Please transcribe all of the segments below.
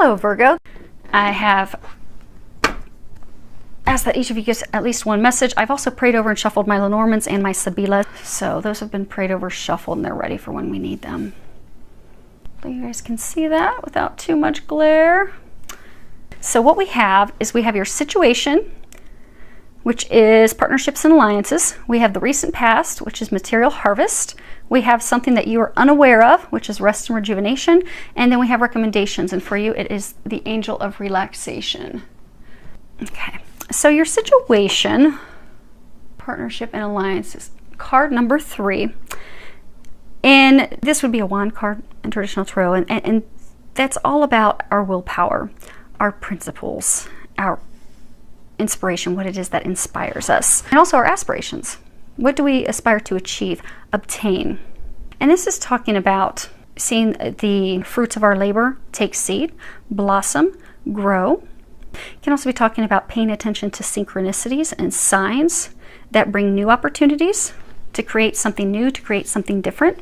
Hello, Virgo. I have asked that each of you gets at least one message. I've also prayed over and shuffled my Lenormands and my Sibila. So those have been prayed over, shuffled, and they're ready for when we need them. So you guys can see that without too much glare. So what we have is we have your situation, which is partnerships and alliances. We have the recent past, which is material harvest. We have something that you are unaware of, which is rest and rejuvenation. And then we have recommendations. And for you, it is the angel of relaxation. Okay. So your situation, partnership and alliances, card number 3. And this would be a wand card in traditional tarot. And that's all about our willpower, our principles, our inspiration, what it is that inspires us, and also our aspirations. What do we aspire to achieve, obtain? And this is talking about seeing the fruits of our labor take seed, blossom, grow. It can also be talking about paying attention to synchronicities and signs that bring new opportunities to create something new, to create something different.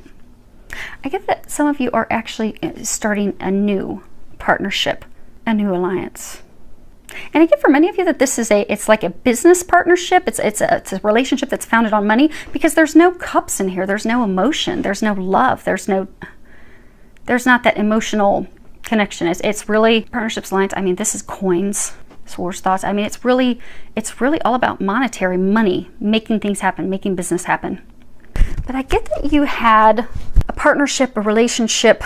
I get that some of you are actually starting a new partnership, a new alliance. And I get for many of you that this is it's like a business partnership. It's a relationship that's founded on money, because there's no cups in here. There's no emotion. There's no love. There's not that emotional connection. It's really partnerships, alliance. I mean, this is coins, swords, thoughts. I mean, it's really all about monetary money, making things happen, making business happen. But I get that you had a partnership, a relationship,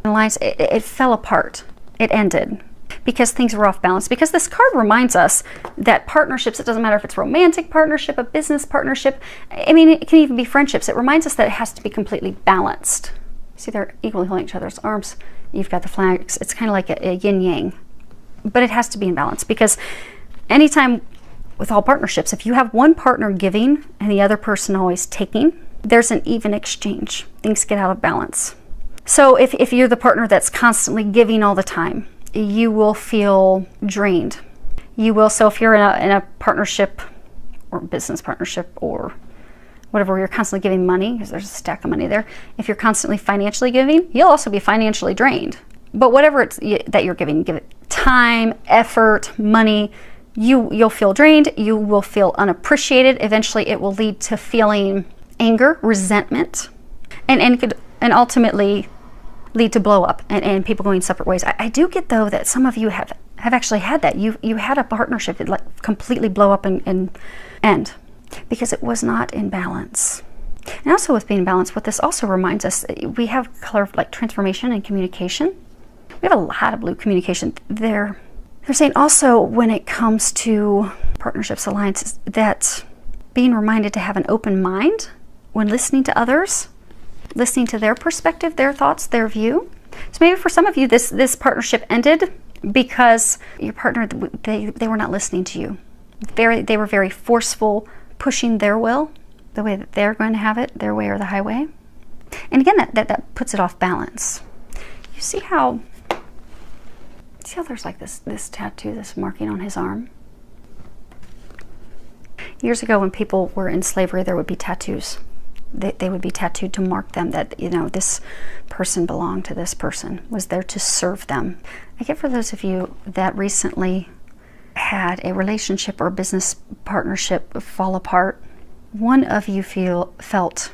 an alliance. It fell apart. It ended because things were off balance. Because this card reminds us that partnerships, it doesn't matter if it's a romantic partnership, a business partnership, I mean, it can even be friendships. It reminds us that it has to be completely balanced. See, they're equally holding each other's arms. You've got the flags. It's kind of like a yin-yang. But it has to be in balance, because anytime with all partnerships, if you have one partner giving and the other person always taking, there's an even exchange. Things get out of balance. So if you're the partner that's constantly giving all the time, you will feel drained. You will. So if you're in a partnership or business partnership or whatever, where you're constantly giving money, because there's a stack of money there, if you're constantly financially giving, you'll also be financially drained. But whatever it's that you're giving, give it time, effort, money, you'll feel drained. You will feel unappreciated. Eventually it will lead to feeling anger, resentment, and ultimately lead to blow up and people going separate ways. I do get, though, that some of you have actually had that. You had a partnership that like completely blow up and end because it was not in balance. And also with being balanced, what this also reminds us, we have color like transformation and communication. We have a lot of blue communication. They're saying also when it comes to partnerships, alliances, that being reminded to have an open mind when listening to others, listening to their perspective, their thoughts, their view. So maybe for some of you, this partnership ended because your partner, they were not listening to you. They were very forceful, pushing their will, the way that they're going to have it, their way or the highway. And again, that puts it off balance. You see how there's like this tattoo, this marking on his arm? Years ago, when people were in slavery, there would be tattoos. They would be tattooed to mark them that, you know, this person belonged to this person, was there to serve them. I get for those of you that recently had a relationship or business partnership fall apart, one of you felt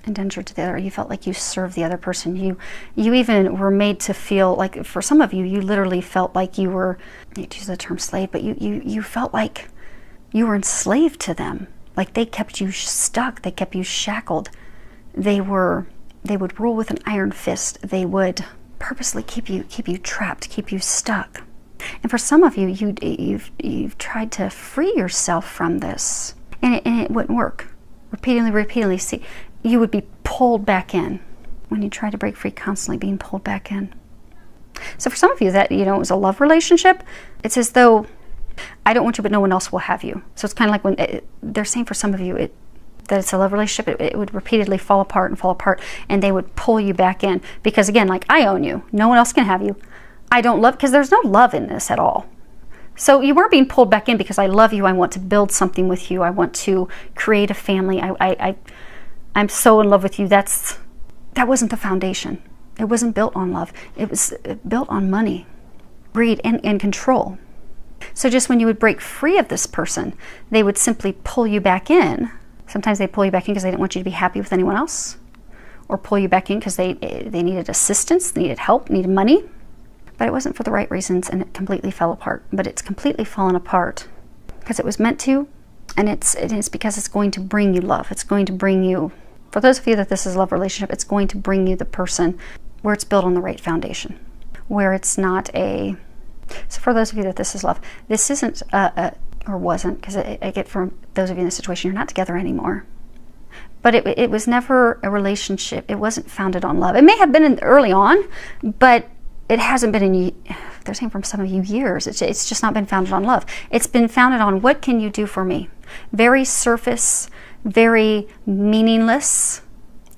indentured to the other. You felt like you served the other person. You even were made to feel like, for some of you, you literally felt like you were, I hate to use the term slave, but you felt like you were enslaved to them. Like they kept you stuck, they kept you shackled. They would rule with an iron fist. They would purposely keep you trapped, keep you stuck. And for some of you, you've tried to free yourself from this, and it wouldn't work. Repeatedly, see, you would be pulled back in. When you try to break free, constantly being pulled back in. So for some of you, that, you know, it was a love relationship. It's as though, I don't want you, but no one else will have you. So it's kind of like when they're saying for some of you that it's a love relationship, it would repeatedly fall apart, and they would pull you back in. Because again, like, I own you. No one else can have you. I don't love, because there's no love in this at all. So you weren't being pulled back in because I love you. I want to build something with you. I want to create a family. I'm so in love with you. That wasn't the foundation. It wasn't built on love. It was built on money. greed and control. So just when you would break free of this person, they would simply pull you back in. Sometimes they pull you back in because they didn't want you to be happy with anyone else, or pull you back in because they needed assistance, needed help, needed money. But it wasn't for the right reasons, and it completely fell apart. But it's completely fallen apart because it was meant to, and it is because it's going to bring you love. It's going to bring you, for those of you that this is a love relationship, it's going to bring you the person where it's built on the right foundation, where it's not a, so for those of you that this is love, this isn't or wasn't, because I get from those of you in this situation, you're not together anymore. But it was never a relationship. It wasn't founded on love. It may have been early on, but it hasn't been in, they're saying from some of you, years. It's just not been founded on love. It's been founded on, what can you do for me? Very surface, very meaningless.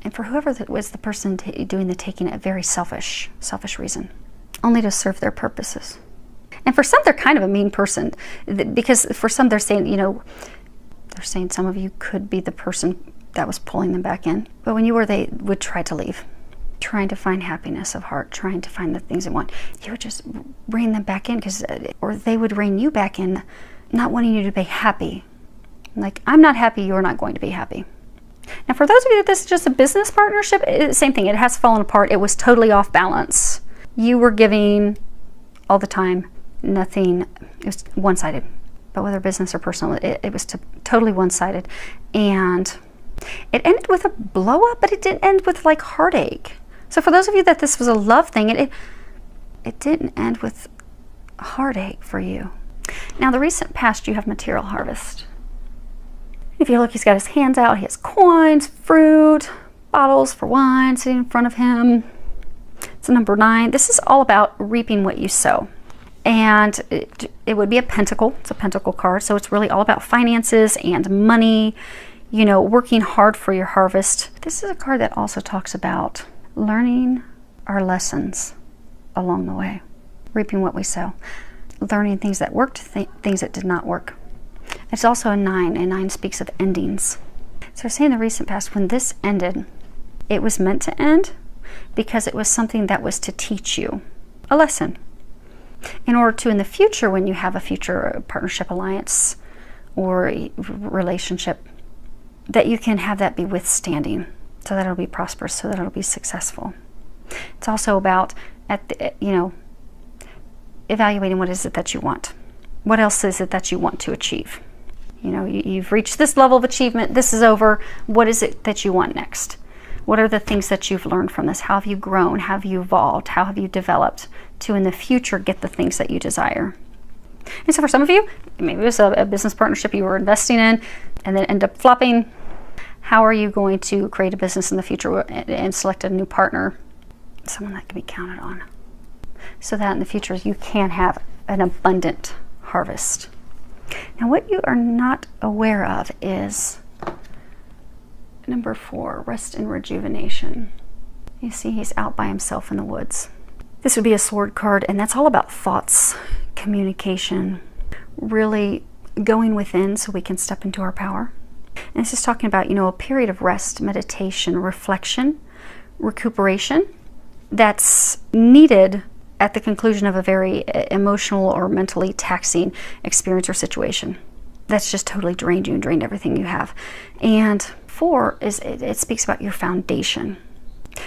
And for whoever was the person doing the taking it, very selfish reason, only to serve their purposes. And for some, they're kind of a mean person, because for some, they're saying, they're saying some of you could be the person that was pulling them back in. But when you were, they would try to leave, trying to find happiness of heart, trying to find the things they want. You would just rein them back in, or they would rein you back in, not wanting you to be happy. Like, I'm not happy, you're not going to be happy. Now, for those of you that this is just a business partnership, same thing. It has fallen apart. It was totally off balance. You were giving all the time, nothing. It was one-sided. But whether business or personal, it was totally one-sided. And it ended with a blow-up, but it didn't end with like heartache. So for those of you that this was a love thing, it didn't end with heartache for you. Now, the recent past, you have material harvest. If you look, he's got his hands out. He has coins, fruit, bottles for wine sitting in front of him. It's a number 9. This is all about reaping what you sow. And it would be a pentacle. It's a pentacle card. So it's really all about finances and money, working hard for your harvest. This is a card that also talks about learning our lessons along the way, reaping what we sow, learning things that worked, things that did not work. It's also a 9, and 9 speaks of endings. So say in the recent past, when this ended, it was meant to end because it was something that was to teach you a lesson. In order to, in the future, when you have a future partnership, alliance, or relationship, that you can have that be withstanding, so that it'll be prosperous, so that it'll be successful. It's also about, evaluating what is it that you want. What else is it that you want to achieve? You've reached this level of achievement. This is over. What is it that you want next? What are the things that you've learned from this? How have you grown? How have you evolved? How have you developed to, in the future, get the things that you desire? And so for some of you, maybe it was a business partnership you were investing in and then end up flopping. How are you going to create a business in the future and select a new partner? Someone that can be counted on. So that in the future, you can have an abundant harvest. Now, what you are not aware of is number 4, rest and rejuvenation. You see, he's out by himself in the woods. This would be a sword card, and that's all about thoughts, communication, really going within so we can step into our power. And this is talking about, a period of rest, meditation, reflection, recuperation that's needed at the conclusion of a very emotional or mentally taxing experience or situation that's just totally drained you and drained everything you have. And 4 is, it speaks about your foundation.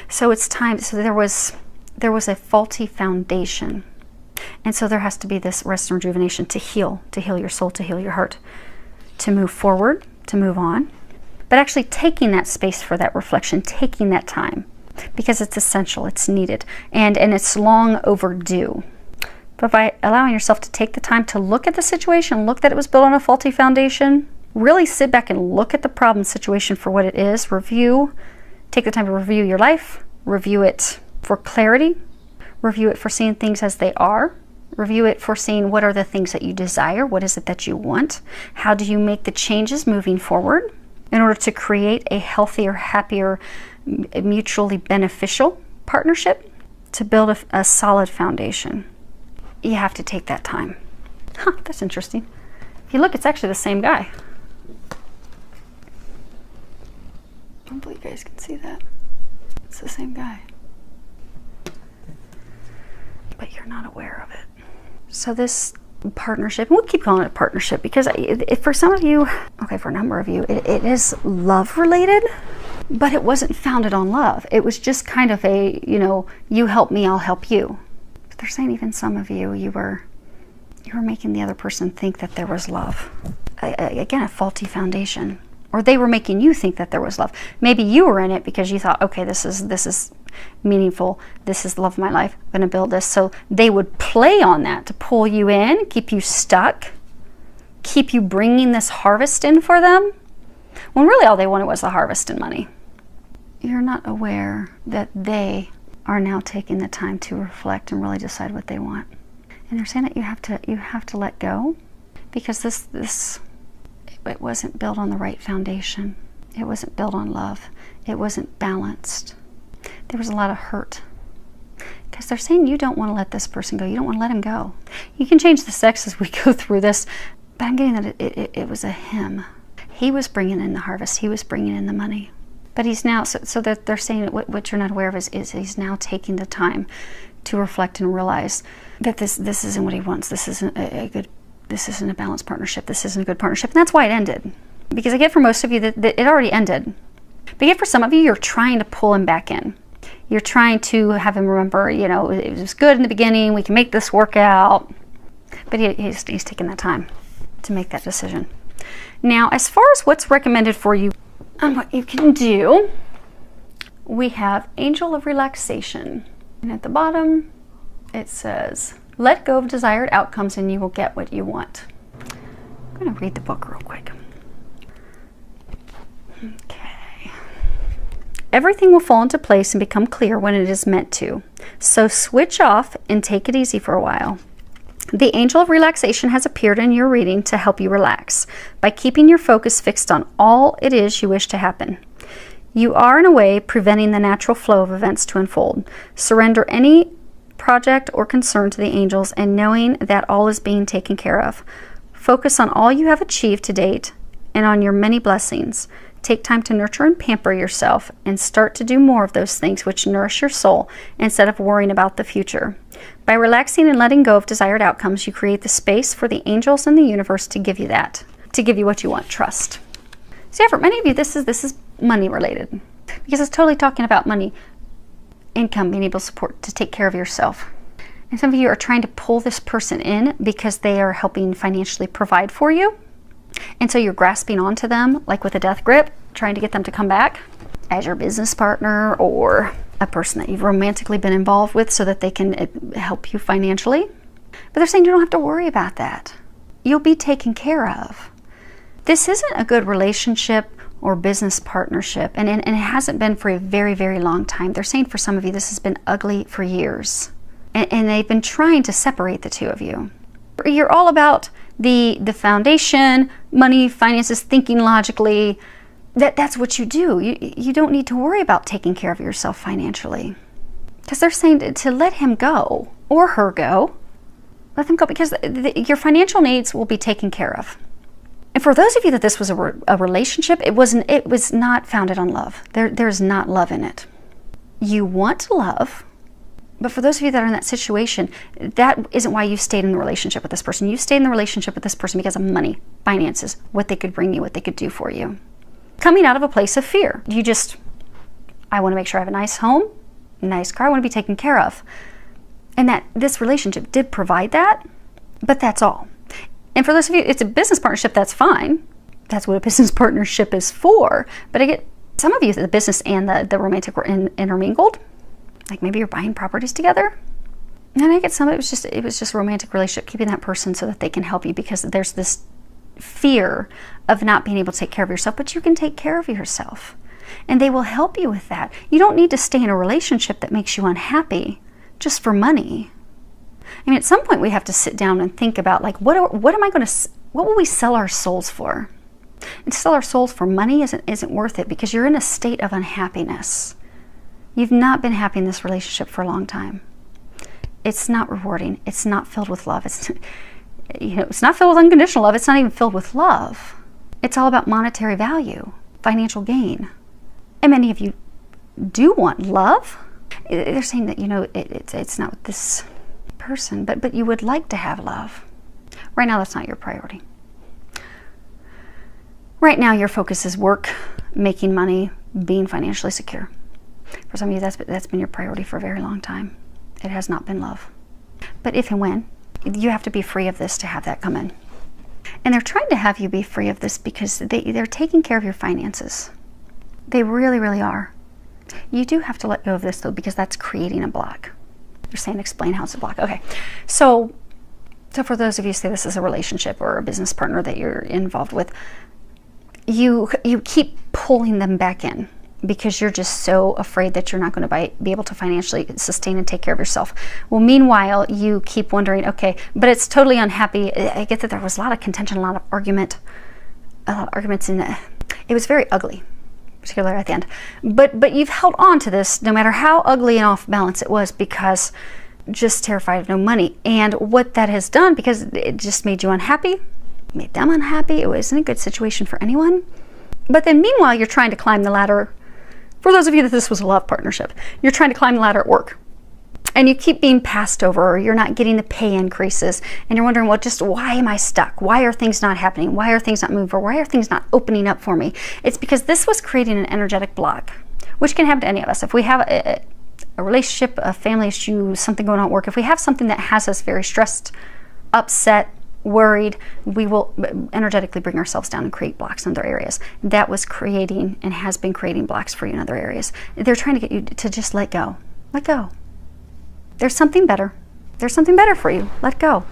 So it's time, so there was a faulty foundation. And so there has to be this rest and rejuvenation to heal your soul, to heal your heart, to move forward, to move on. But actually taking that space for that reflection, taking that time, because it's essential, it's needed, and it's long overdue. But by allowing yourself to take the time to look at the situation, look that it was built on a faulty foundation, really sit back and look at the problem situation for what it is, review, take the time to review your life, review it for clarity, review it for seeing things as they are, review it for seeing what are the things that you desire, what is it that you want, how do you make the changes moving forward in order to create a healthier, happier, mutually beneficial partnership, to build a solid foundation. You have to take that time. That's interesting. If you look, it's actually the same guy. Hopefully you guys can see that. It's the same guy. But you're not aware of it. So this partnership, and we'll keep calling it a partnership because for some of you, okay, for a number of you, it is love related, but it wasn't founded on love. It was just kind of a, you know, you help me, I'll help you. But they're saying even some of you, you were making the other person think that there was love. Again, a faulty foundation. Or they were making you think that there was love. Maybe you were in it because you thought, okay, this is meaningful. This is the love of my life. I'm going to build this. So they would play on that to pull you in, keep you stuck, keep you bringing this harvest in for them, when really all they wanted was the harvest and money. You're not aware that they are now taking the time to reflect and really decide what they want. And they're saying that you have to let go because it wasn't built on the right foundation. It wasn't built on love. It wasn't balanced. There was a lot of hurt. Because they're saying you don't want to let this person go. You don't want to let him go. You can change the sex as we go through this, but I'm getting that it was a him. He was bringing in the harvest. He was bringing in the money. But he's now, so that they're saying what you're not aware of is he's now taking the time to reflect and realize that this isn't what he wants. This isn't this isn't a balanced partnership. This isn't a good partnership. And that's why it ended. Because I get for most of you that it already ended. But yet for some of you, you're trying to pull him back in. You're trying to have him remember, you know, it was good in the beginning. We can make this work out. But he's taking that time to make that decision. Now, as far as what's recommended for you and what you can do, we have Angel of Relaxation. And at the bottom, it says, let go of desired outcomes and you will get what you want. I'm going to read the book real quick. Okay. Everything will fall into place and become clear when it is meant to. So switch off and take it easy for a while. The Angel of Relaxation has appeared in your reading to help you relax by keeping your focus fixed on all it is you wish to happen. You are, in a way, preventing the natural flow of events to unfold. Surrender any project or concern to the angels and knowing that all is being taken care of. Focus on all you have achieved to date and on your many blessings. Take time to nurture and pamper yourself and start to do more of those things which nourish your soul instead of worrying about the future. By relaxing and letting go of desired outcomes, you create the space for the angels and the universe to give you that, to give you what you want. Trust. So yeah, for many of you, this is money related because it's totally talking about money, income, being able to support, to take care of yourself. And some of you are trying to pull this person in because they are helping financially provide for you. And so you're grasping onto them like with a death grip, trying to get them to come back as your business partner or a person that you've romantically been involved with so that they can help you financially. But they're saying you don't have to worry about that. You'll be taken care of. This isn't a good relationship or business partnership, and it hasn't been for a very, very long time. They're saying for some of you this has been ugly for years, and they've been trying to separate the two of you. You're all about the foundation, money, finances, thinking logically. That's what you do. You don't need to worry about taking care of yourself financially, because they're saying to let him go or her go. Let them go because your financial needs will be taken care of. And for those of you that this was a relationship, it was not founded on love. There's not love in it. You want love, but for those of you that are in that situation, that isn't why you stayed in the relationship with this person. You stayed in the relationship with this person because of money, finances, what they could bring you, what they could do for you. Coming out of a place of fear. I want to make sure I have a nice home, nice car, I want to be taken care of. And that this relationship did provide that, but that's all. And for those of you, it's a business partnership, that's fine. That's what a business partnership is for. But I get some of you, the business and the romantic were intermingled. Like maybe you're buying properties together. And I get some of it was just a romantic relationship, keeping that person so that they can help you because there's this fear of not being able to take care of yourself, but you can take care of yourself. And they will help you with that. You don't need to stay in a relationship that makes you unhappy just for money. I mean, at some point we have to sit down and think about, like, what will we sell our souls for? And to sell our souls for money isn't worth it because you're in a state of unhappiness. You've not been happy in this relationship for a long time. It's not rewarding. It's not filled with love. It's not filled with unconditional love. It's not even filled with love. It's all about monetary value, financial gain. And many of you do want love. They're saying that, it's not what this person, but you would like to have love. Right now, that's not your priority. Right now, your focus is work, making money, being financially secure. For some of you, that's been your priority for a very long time. It has not been love. But if and when, you have to be free of this to have that come in. And they're trying to have you be free of this because they're taking care of your finances. They really, really are. You do have to let go of this, though, because that's creating a block. They're saying explain how it's a block. Okay, so for those of you who say this is a relationship or a business partner that you're involved with, you keep pulling them back in because you're just so afraid that you're not going to be able to financially sustain and take care of yourself. Well, meanwhile, you keep wondering, okay, but it's totally unhappy. I get that there was a lot of contention, a lot of arguments in it. It was very ugly, particularly at the end. But you've held on to this no matter how ugly and off balance it was, because just terrified of no money. And what that has done, because it just made you unhappy, made them unhappy. It wasn't a good situation for anyone. But then meanwhile, you're trying to climb the ladder. For those of you that this was a love partnership, you're trying to climb the ladder at work. And you keep being passed over, or you're not getting the pay increases. And you're wondering, well, just why am I stuck? Why are things not happening? Why are things not moving? Or why are things not opening up for me? It's because this was creating an energetic block, which can happen to any of us. If we have a relationship, a family issue, something going on at work, if we have something that has us very stressed, upset, worried, we will energetically bring ourselves down and create blocks in other areas. That was creating and has been creating blocks for you in other areas. They're trying to get you to just let go. Let go. There's something better. There's something better for you. Let go.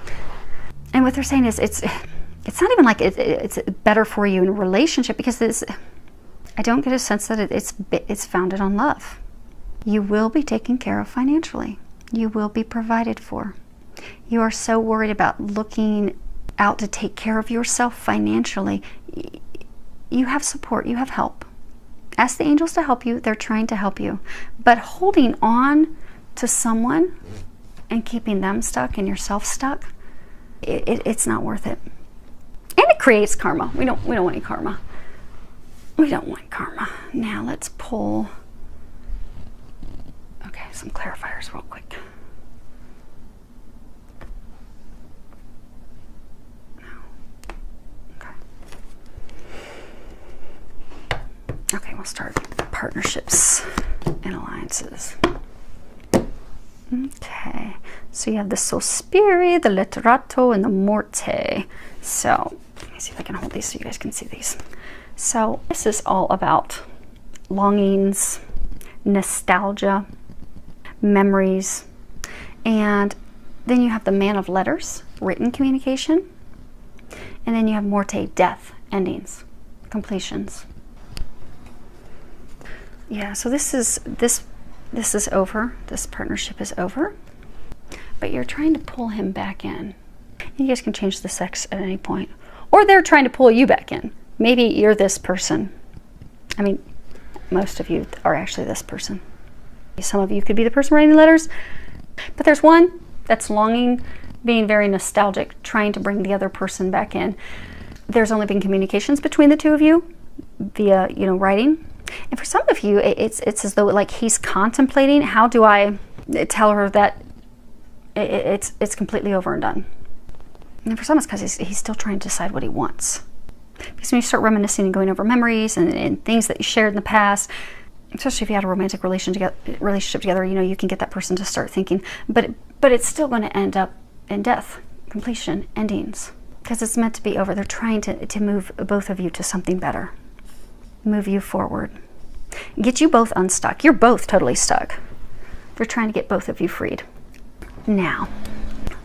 And what they're saying is it's not even like it's better for you in a relationship, because I don't get a sense that it's founded on love. You will be taken care of financially. You will be provided for. You are so worried about looking out to take care of yourself financially. You have support. You have help. Ask the angels to help you. They're trying to help you. But holding on to someone and keeping them stuck and yourself stuck, it's not worth it. And it creates karma. We don't want any karma. We don't want karma. Now let's pull, okay, some clarifiers real quick. Okay, we'll start partnerships and alliances. Okay, so you have the Sospiri, the Letterato, and the Morte. So let me see if I can hold these so you guys can see these. So this is all about longings, nostalgia, memories, and then you have the Man of Letters, written communication, and then you have Morte, death, endings, completions. Yeah, so this is over. This partnership is over. But you're trying to pull him back in. And you guys can change the sex at any point. Or they're trying to pull you back in. Maybe you're this person. I mean, most of you are actually this person. Some of you could be the person writing the letters. But there's one that's longing, being very nostalgic, trying to bring the other person back in. There's only been communications between the two of you via, writing. And for some of you, it's as though like he's contemplating, how do I tell her that it's completely over and done. And for some, it's because he's still trying to decide what he wants. Because when you start reminiscing and going over memories and things that you shared in the past, especially if you had a romantic relationship together, you can get that person to start thinking, but it's still going to end up in death, completion, endings, because it's meant to be over. They're trying to move both of you to something better. Move you forward. Get you both unstuck. You're both totally stuck. They're trying to get both of you freed. Now,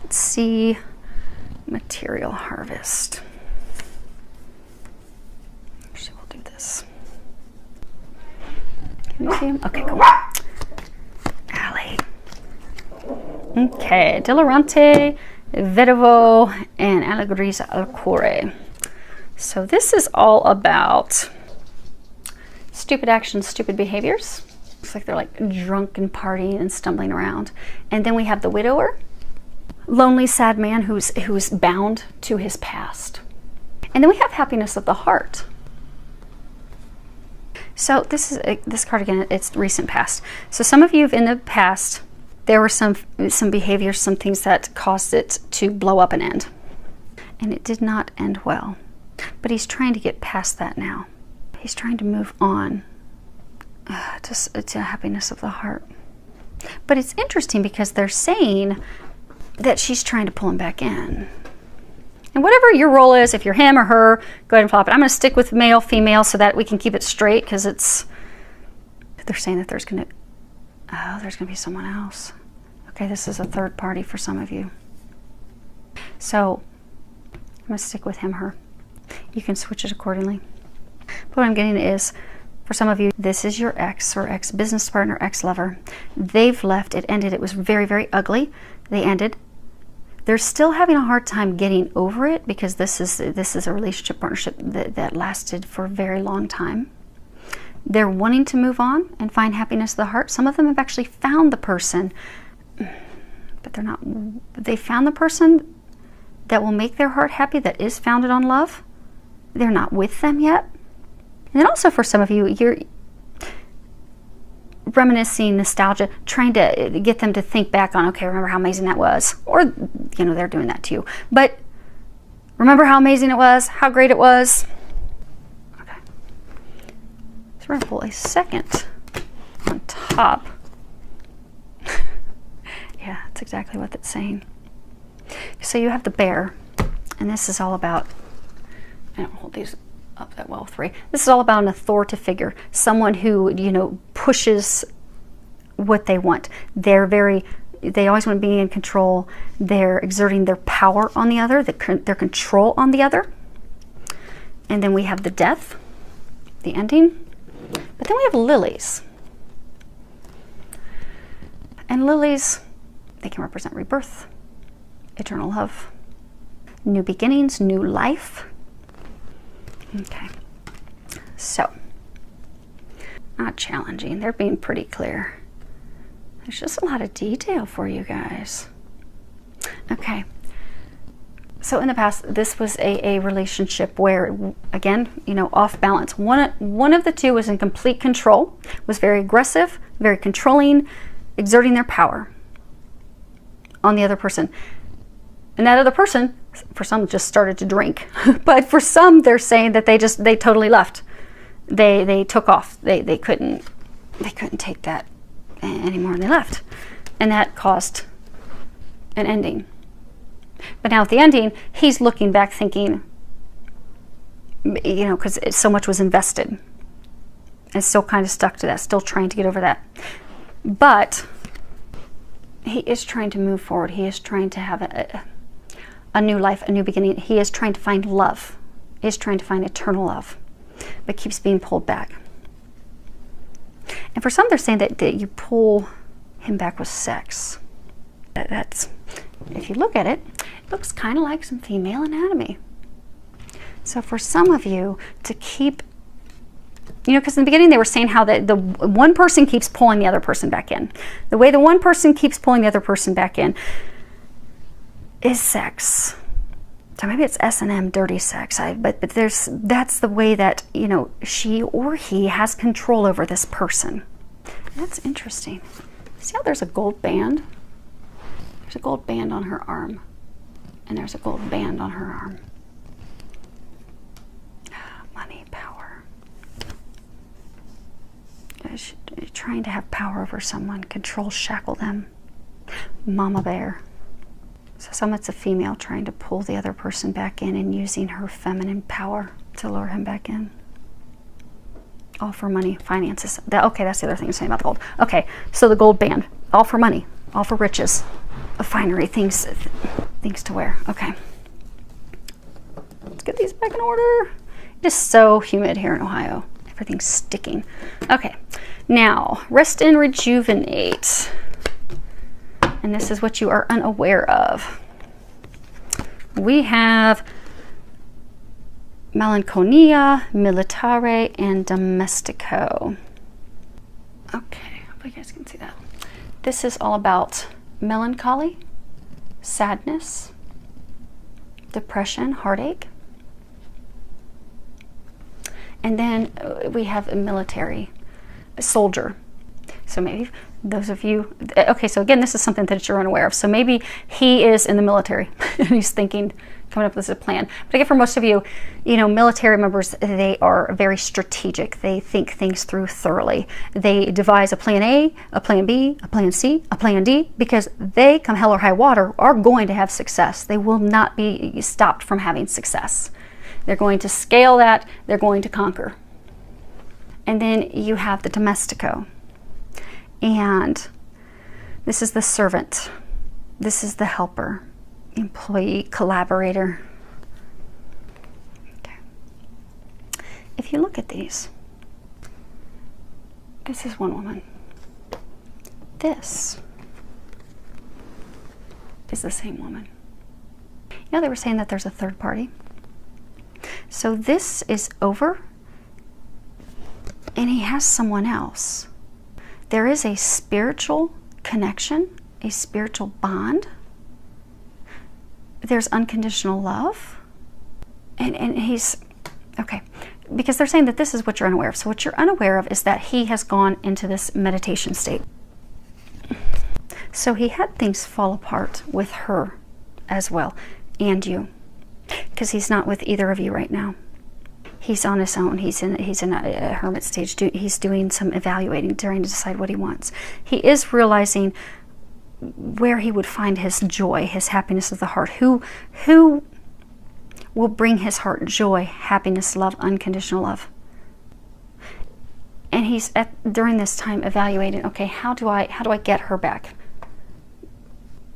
let's see material harvest. Actually, we'll do this. Can you see him? Okay, cool. Alley. Okay, Dilorante, Vedovo, and Allegorisa Alcore. So this is all about stupid actions, stupid behaviors. Looks like they're like drunk and partying and stumbling around. And then we have the widower, lonely, sad man who's bound to his past. And then we have happiness of the heart. So this card again, it's recent past. So some of you in the past there were some behaviors, some things that caused it to blow up and end. And it did not end well. But he's trying to get past that now. He's trying to move on to happiness of the heart. But it's interesting because they're saying that she's trying to pull him back in. And whatever your role is, if you're him or her, go ahead and flop it. I'm going to stick with male, female, so that we can keep it straight, because they're saying that there's going to be someone else. Okay, this is a third party for some of you. So I'm going to stick with him, her. You can switch it accordingly. But what I'm getting is, for some of you, this is your ex or ex-business partner, ex-lover. They've left. It ended. It was very, very ugly. They ended. They're still having a hard time getting over it, because this is a relationship partnership that lasted for a very long time. They're wanting to move on and find happiness of the heart. Some of them have actually found the person, but they're not. They found the person that will make their heart happy, that is founded on love. They're not with them yet. And then also for some of you, you're reminiscing, nostalgia, trying to get them to think back on, okay, remember how amazing that was. Or, you know, they're doing that to you. But remember how amazing it was, how great it was. Okay. So we're going to pull a second on top. Yeah, that's exactly what it's saying. So you have the bear, and this is all about, I don't hold these up that well, 3. This is all about an authoritative figure, someone who, you know, pushes what they want. They always want to be in control. They're exerting their power on the other, their control on the other. And then we have the death, the ending. But then we have lilies. And lilies, they can represent rebirth, eternal love, new beginnings, new life. Okay, so not challenging. They're being pretty clear. There's just a lot of detail for you guys. Okay, so in the past, this was a relationship where, again, you know, off balance. One of the two was in complete control, was very aggressive, very controlling, exerting their power on the other person. And that other person, for some, just started to drink. But for some, they're saying that they totally left. They took off. They couldn't take that anymore, and they left. And that caused an ending. But now at the ending, he's looking back thinking, you know, because so much was invested. And still kind of stuck to that, still trying to get over that. But he is trying to move forward. He is trying to have a new life, a new beginning. He is trying to find love. He is trying to find eternal love, but keeps being pulled back. And for some, they're saying that you pull him back with sex. That's, if you look at it, it looks kind of like some female anatomy. So for some of you, to keep, you know, because in the beginning they were saying how the one person keeps pulling the other person back in. The way the one person keeps pulling the other person back in is sex. So maybe it's S&M, dirty sex. But that's the way that, you know, she or he has control over this person. That's interesting. See how there's a gold band? There's a gold band on her arm. And there's a gold band on her arm. Money, power. You're trying to have power over someone, control, shackle them. Mama bear. So some, it's a female trying to pull the other person back in and using her feminine power to lure him back in. All for money, finances. Okay, that's the other thing I'm saying about the gold. Okay, so the gold band, all for money, all for riches, finery, things to wear. Okay. Let's get these back in order. It is so humid here in Ohio. Everything's sticking. Okay, now rest and rejuvenate. And this is what you are unaware of. We have melancholia, militare, and domestico. Okay, I hope you guys can see that. This is all about melancholy, sadness, depression, heartache. And then we have a military, a soldier. So maybe those of you, okay, so again, this is something that you're unaware of. So maybe he is in the military and he's thinking, coming up with a plan. But again, for most of you, you know, military members, they are very strategic. They think things through thoroughly. They devise a plan A, a plan B, a plan C, a plan D, because they, come hell or high water, are going to have success. They will not be stopped from having success. They're going to scale that. They're going to conquer. And then you have the domestico. And this is the servant. This is the helper, employee, collaborator. Okay. If you look at these, this is one woman. This is the same woman. You know, they were saying that there's a third party. So this is over, and he has someone else. There is a spiritual connection, a spiritual bond. There's unconditional love. And he's, okay, because they're saying that this is what you're unaware of. So what you're unaware of is that he has gone into this meditation state. So he had things fall apart with her as well, and you, because he's not with either of you right now. He's on his own. He's in a hermit stage. He's doing some evaluating, trying to decide what he wants. He is realizing where he would find his joy, his happiness of the heart. Who will bring his heart joy, happiness, love, unconditional love. And he's during this time evaluating, okay, how do I get her back?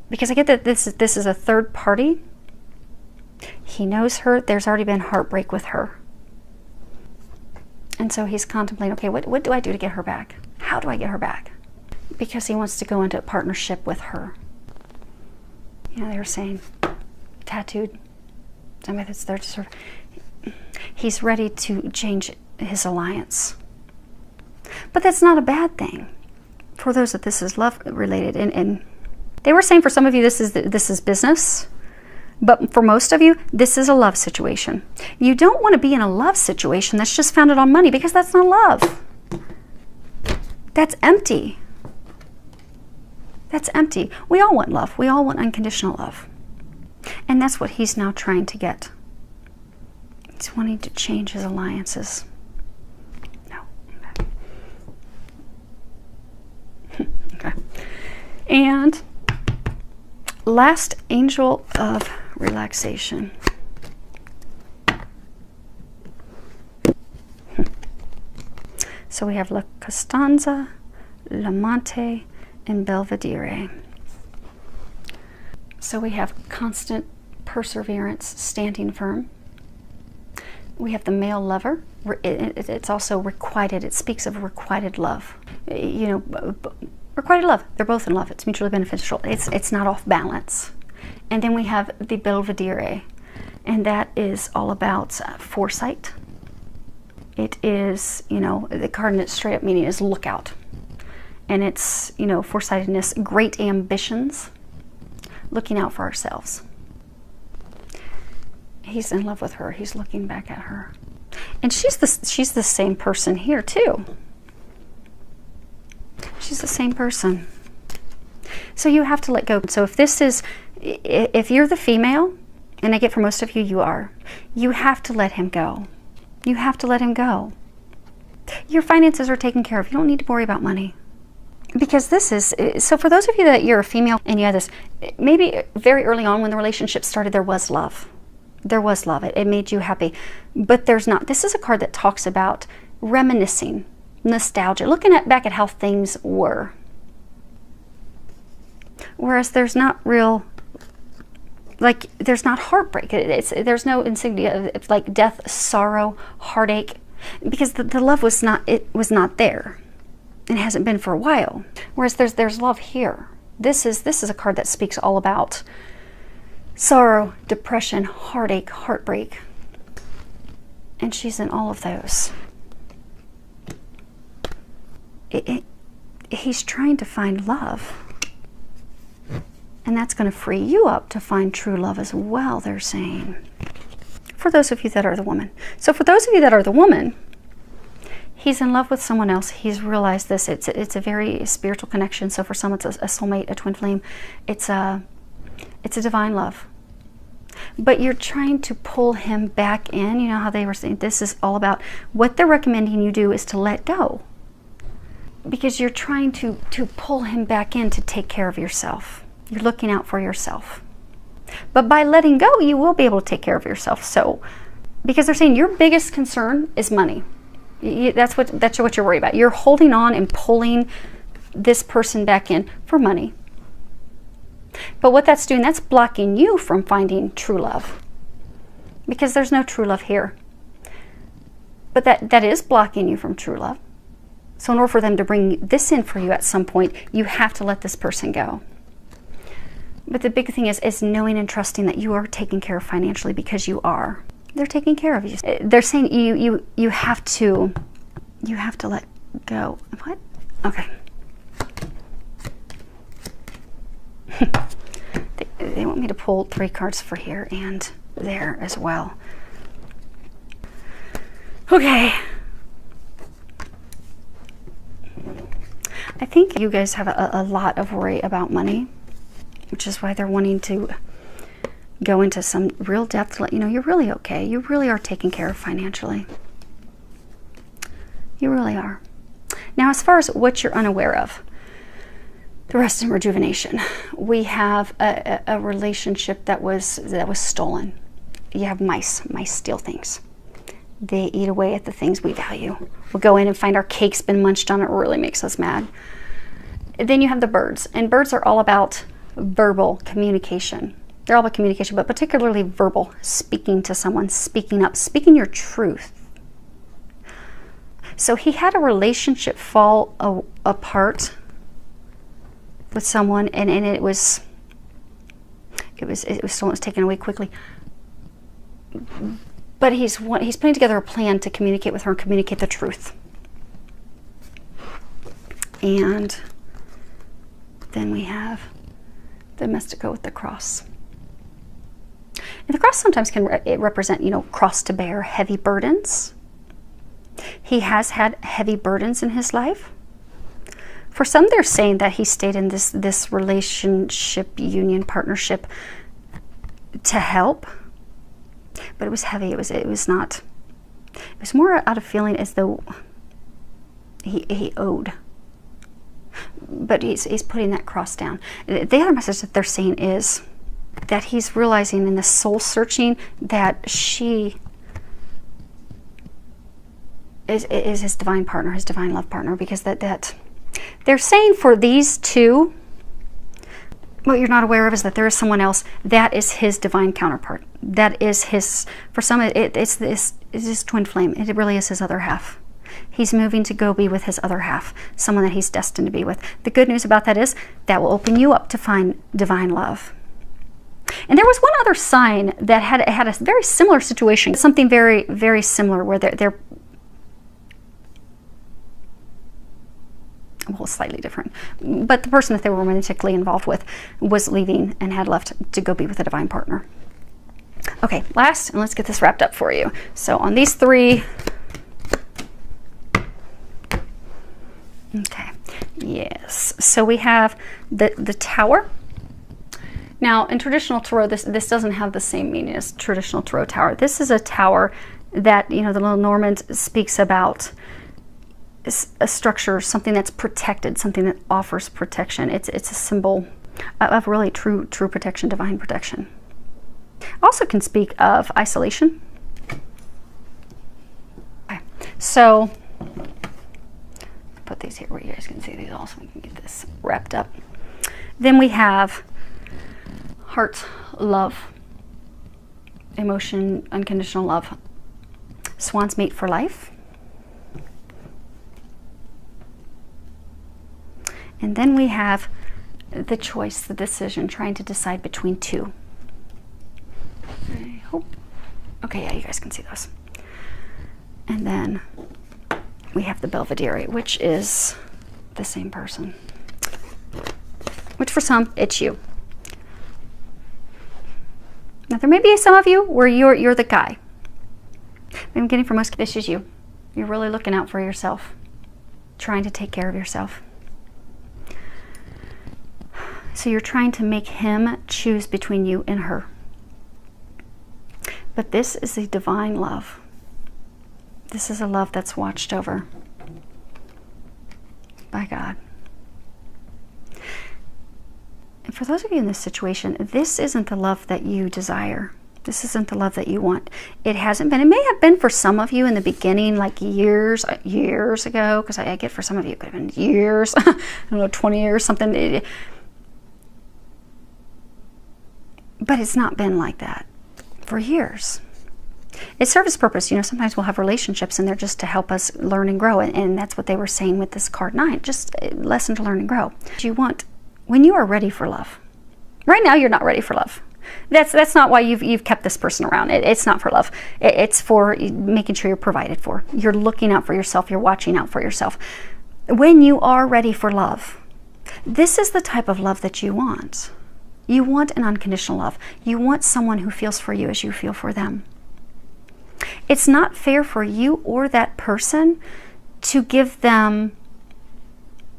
Because I get that this is a third party. He knows her. There's already been heartbreak with her. And so he's contemplating, okay, what do I do to get her back? How do I get her back? Because he wants to go into a partnership with her. You know, they were saying, tattooed, somebody that's there to serve. He's ready to change his alliance. But that's not a bad thing for those that this is love related. And they were saying for some of you, this is business. But for most of you, this is a love situation. You don't want to be in a love situation that's just founded on money, because that's not love. That's empty. That's empty. We all want love. We all want unconditional love. And that's what he's now trying to get. He's wanting to change his alliances. No. Okay. And last angel of relaxation. So we have La Costanza, L'Amante, and Belvedere. So we have constant perseverance, standing firm. We have the male lover. It's also requited. It speaks of requited love. You know, requited love. They're both in love. It's mutually beneficial. It's not off balance. And then we have the Belvedere, and that is all about foresight. It is, you know, the card in its straight up meaning is lookout. And it's, you know, foresightedness, great ambitions, looking out for ourselves. He's in love with her. He's looking back at her. And she's the same person here too. She's the same person. So you have to let go. So if you're the female, and I get for most of you, you are, you have to let him go. You have to let him go. Your finances are taken care of. You don't need to worry about money. Because this is, so for those of you that you're a female and you have this, maybe very early on when the relationship started, there was love. There was love. It made you happy. But there's not. This is a card that talks about reminiscing, nostalgia, looking back at how things were. Whereas there's not real, like, there's not heartbreak. There's no insignia of like death, sorrow, heartache, because the love was not there, and it hasn't been for a while. Whereas there's love here. This is a card that speaks all about sorrow, depression, heartache, heartbreak, and she's in all of those. He's trying to find love. And that's going to free you up to find true love as well, they're saying. For those of you that are the woman. So for those of you that are the woman, He's in love with someone else. He's realized this. It's a very spiritual connection. So for some, it's a soulmate, a twin flame. It's a divine love. But you're trying to pull him back in. You know how they were saying this is all about, what they're recommending you do is to let go. Because you're trying to pull him back in to take care of yourself. You're looking out for yourself. But by letting go, you will be able to take care of yourself. So, because they're saying your biggest concern is money. That's what you're worried about. You're holding on and pulling this person back in for money. But what that's doing, that's blocking you from finding true love. Because there's no true love here. But that is blocking you from true love. So in order for them to bring this in for you at some point, you have to let this person go. But the big thing is knowing and trusting that you are taken care of financially, because you are. They're taking care of you. They're saying you have to let go. What? Okay. They want me to pull 3 cards for here and there as well. Okay. I think you guys have a lot of worry about money, which is why they're wanting to go into some real depth to let you know you're really okay. You really are taken care of financially. You really are. Now, as far as what you're unaware of, the rest in rejuvenation. We have a relationship that was stolen. You have mice. Mice steal things. They eat away at the things we value. We'll go in and find our cake's been munched on. It really makes us mad. Then you have the birds, and birds are all about verbal communication. They're all about communication, but particularly verbal, speaking to someone, speaking up, speaking your truth. So he had a relationship fall apart with someone, and it was stolen, it was taken away quickly. But he's putting together a plan to communicate with her and communicate the truth. And then we have the Mystico with the cross. And the cross sometimes can represent, cross to bear, heavy burdens. He has had heavy burdens in his life. For some, they're saying that he stayed in this relationship, union, partnership to help. But it was heavy. It was not. It was more out of feeling as though he owed. But he's putting that cross down. The other message that they're saying is that he's realizing in the soul searching that she is his divine partner, his divine love partner, because that they're saying for these two, what you're not aware of is that there is someone else that is his divine counterpart. That is his, for some it's his twin flame. It really is his other half. He's moving to go be with his other half, someone that he's destined to be with. The good news about that is that will open you up to find divine love. And there was one other sign that had a very similar situation, something very, very similar, where they're well, slightly different. But the person that they were romantically involved with was leaving and had left to go be with a divine partner. Okay, last, and let's get this wrapped up for you. So on these 3, okay, yes. So we have the Tower. Now, in traditional tarot, this doesn't have the same meaning as traditional tarot tower. This is a tower that, the little Normand speaks about a structure, something that's protected, something that offers protection. It's a symbol of really true protection, divine protection. Also can speak of isolation. Okay, so put these here where you guys can see these all, so we can get this wrapped up. Then we have heart, love, emotion, unconditional love. Swans mate for life. And then we have the choice, the decision, trying to decide between 2. I hope. Okay, yeah, you guys can see those. And then we have the Belvedere, which is the same person. Which for some, it's you. Now there may be some of you where you're the guy. I'm getting for most, this is you. You're really looking out for yourself, trying to take care of yourself. So you're trying to make him choose between you and her. But this is a divine love. This is a love that's watched over by God. And for those of you in this situation, this isn't the love that you desire. This isn't the love that you want. It hasn't been. It may have been for some of you in the beginning, like years ago, because I get for some of you it could have been years, I don't know, 20 years, something. But it's not been like that for years. It serves its purpose. You know, sometimes we'll have relationships and they're just to help us learn and grow. And that's what they were saying with this card 9, just a lesson to learn and grow. You want, when you are ready for love. Right now, you're not ready for love. That's not why you've kept this person around. It's not for love. It's for making sure you're provided for. You're looking out for yourself. You're watching out for yourself. When you are ready for love, this is the type of love that you want. You want an unconditional love. You want someone who feels for you as you feel for them. It's not fair for you or that person to give them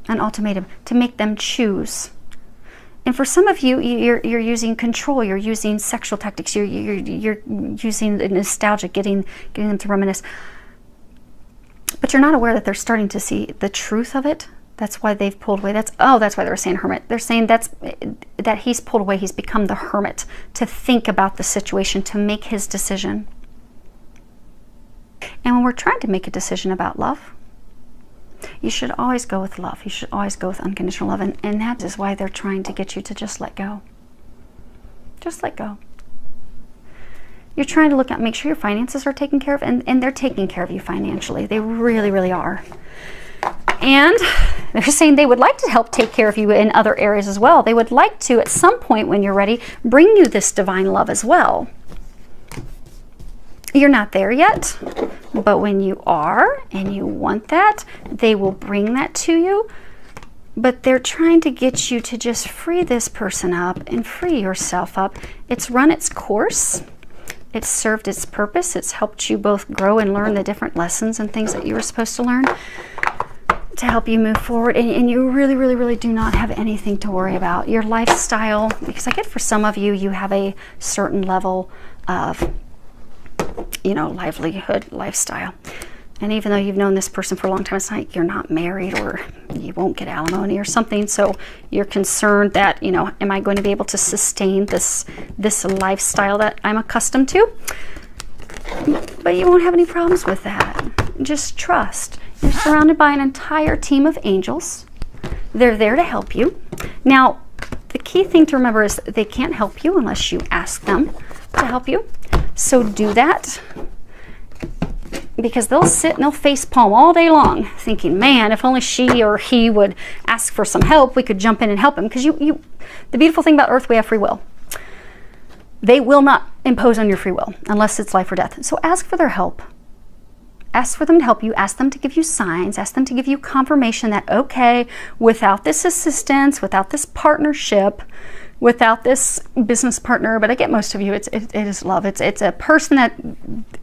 an ultimatum, to make them choose. And for some of you, you're using control, you're using sexual tactics, you're using the nostalgia, getting them to reminisce. But you're not aware that they're starting to see the truth of it. That's why they've pulled away. That's why they were saying hermit. They're saying that he's pulled away, he's become the hermit, to think about the situation, to make his decision. And when we're trying to make a decision about love, you should always go with love. You should always go with unconditional love. And that is why they're trying to get you to just let go. Just let go. You're trying to look at, make sure your finances are taken care of, and they're taking care of you financially. They really, really are. And they're saying they would like to help take care of you in other areas as well. They would like to, at some point when you're ready, bring you this divine love as well. You're not there yet, but when you are and you want that, they will bring that to you. But they're trying to get you to just free this person up and free yourself up. It's run its course. It's served its purpose. It's helped you both grow and learn the different lessons and things that you were supposed to learn to help you move forward. And you really, really, really do not have anything to worry about. Your lifestyle, because I get for some of you, you have a certain level of, you know, livelihood, lifestyle. And even though you've known this person for a long time, it's like you're not married or you won't get alimony or something. So you're concerned that, you know, am I going to be able to sustain this lifestyle that I'm accustomed to? But you won't have any problems with that. Just trust. You're surrounded by an entire team of angels. They're there to help you. Now, the key thing to remember is they can't help you unless you ask them to help you. So do that, because they'll sit and they'll face palm all day long thinking, man, if only she or he would ask for some help, we could jump in and help him. Because the beautiful thing about Earth, we have free will. They will not impose on your free will unless it's life or death. So ask for their help. Ask for them to help you. Ask them to give you signs. Ask them to give you confirmation that, okay, without this assistance, without this partnership, without this business partner, but I get most of you, it is love. It's a person that,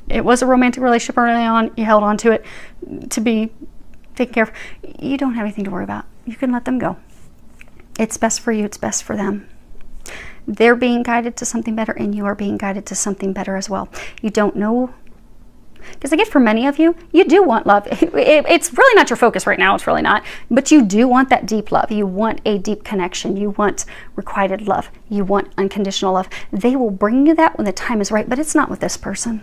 it was a romantic relationship early on, you held on to it to be taken care of. You don't have anything to worry about. You can let them go. It's best for you, it's best for them. They're being guided to something better, and you are being guided to something better as well. You don't know, because I get for many of you, you do want love. It's really not your focus right now. It's really not. But you do want that deep love. You want a deep connection. You want requited love. You want unconditional love. They will bring you that when the time is right, but it's not with this person.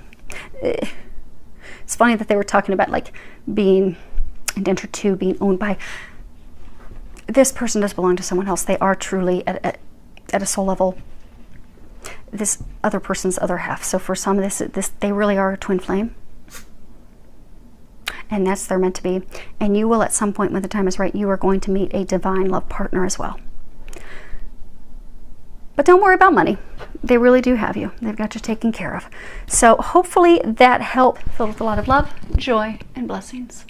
It's funny that they were talking about like being endangered to, being owned by. This person does belong to someone else. They are truly at a soul level this other person's other half. So for some, they really are a twin flame. And that's they're meant to be. And you will, at some point when the time is right, you are going to meet a divine love partner as well. But don't worry about money. They really do have you. They've got you taken care of. So hopefully that helped, filled with a lot of love, joy, and blessings.